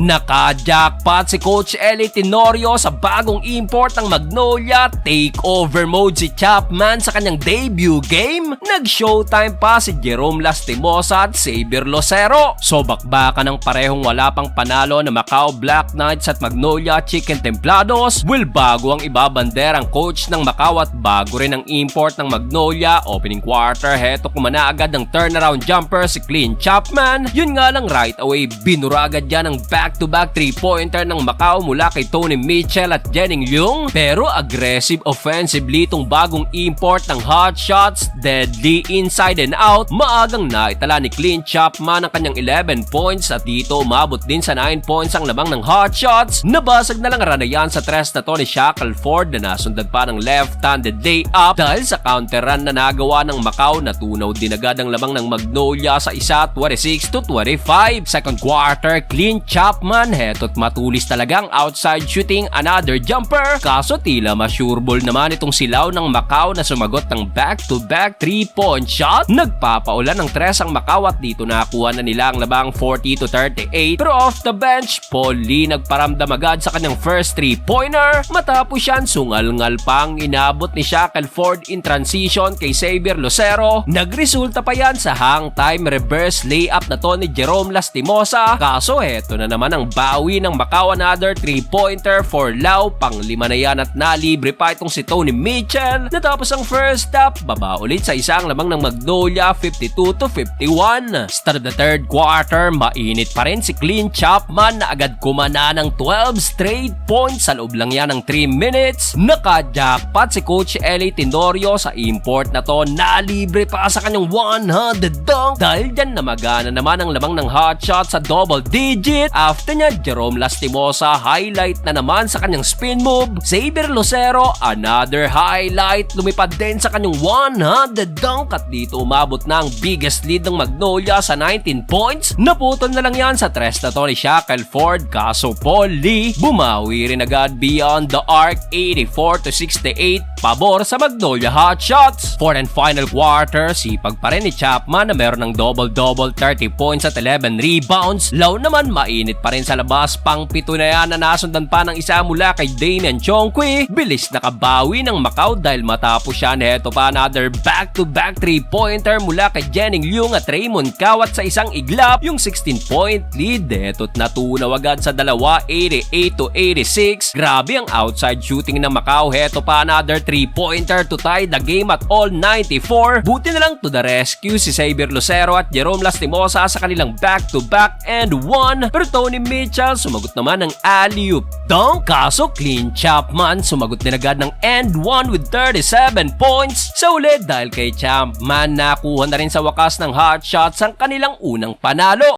Naka-jackpot si Coach Eli Tenorio sa bagong import ng Magnolia. Takeover mode si Chapman sa kanyang debut game. Nag-showtime pa si Jerome Lastimosa at Xavier Lucero. So bakbakan ng parehong wala pang panalo na Macau Black Knights at Magnolia Chicken Templados. Will bago ang ibabandera ang coach ng Macau at bago rin ang import ng Magnolia. Opening quarter, heto kumana agad ng turnaround jumper si Clint Chapman. Yun nga lang right away, binura agad yan ang back-to-back 3-pointer ng Macau mula kay Tony Mitchell at Jennings Leung. Pero aggressive offensively itong bagong import ng hot shots, deadly inside and out. Maagang naitala ni Clint Chapman ang kanyang 11 points at dito umabot din sa 9 points ang labang ng hot shots. Nabasag na lang ranayan sa tres na to ni Shackelford na nasundan pa ng left-handed layup dahil sa counter run na nagawa ng Macau. Natunaw din agad ang labang ng Magnolia sa isa, 26-25. Second quarter, Clint Chapman, heto't matulis talagang outside shooting, another jumper. Kaso tila masureball naman itong silaw ng Macau na sumagot ng back-to-back 3-point shot. Nagpapaulan ng tres ang Macau at dito nakuha na nila ang labang 40-38. Pero off the bench, Paul Lee nagparamdam agad sa kanyang first 3-pointer. Matapos yan, sungal-ngal pang inabot ni Shackelford in transition kay Xavier Lucero. Nagresulta pa yan sa hang time reverse layup na to ni Jerome Lastimosa. Kaso heto na naman ang bawi ng Macau, another 3-pointer for Lau. Pang-lima na yan at nalibre pa itong si Tony Mitchell. Natapos ang first half, baba ulit sa isang lamang ng Magnolia, 52-51. Start of the third quarter, mainit pa rin si Clint Chapman na agad kumana ng 12 straight points sa loob lang yan ng 3 minutes. Naka-jackpot si Coach Eli Tenorio sa import na to. Nalibre pa sa kanyang 100 dunk dahil dyan namagana naman ang lamang ng hot shot sa double digit. After niya, Jerome Lastimosa highlight na naman sa kanyang spin move. Xavier Lucero, another highlight, lumipad din sa kanyang 100 dunk at dito umabot na ang biggest lead ng Magnolia sa 19 points. Naputol na lang yan sa tres na to ni Shackelford. Kaso Paul Lee bumawi rin agad beyond the arc, 84-68, pabor sa Magnolia hot shots. Fourth and final quarter, sipag pa rin ni Chapman na meron ng double-double, 30 points at 11 rebounds. Lau naman mainit pa rin sa labas, pang pito na yan na nasundan pa ng isa mula kay Damian Chongqui. Bilis nakabawi ng Macau dahil matapos siya. Heto pa another back-to-back 3-pointer mula kay Jennings Leung at Raymond Kawat sa isang iglap. Yung 16-point lead, heto't natunaw agad sa dalawa, 88-86. Grabe ang outside shooting ng Macau. Heto pa another 3-pointer to tie the game at all 94. Buti na lang to the rescue si Xavier Lucero at Jerome Lastimosa sa kanilang back-to-back and one. Pero Tony Mitchell sumagot naman ng alley-oop dunk. Kaso Clint Chapman sumagot din agad ng and one with 37 points. Sa uli dahil kay Chapman nakuha na rin sa wakas ng hot shots ang kanilang unang panalo.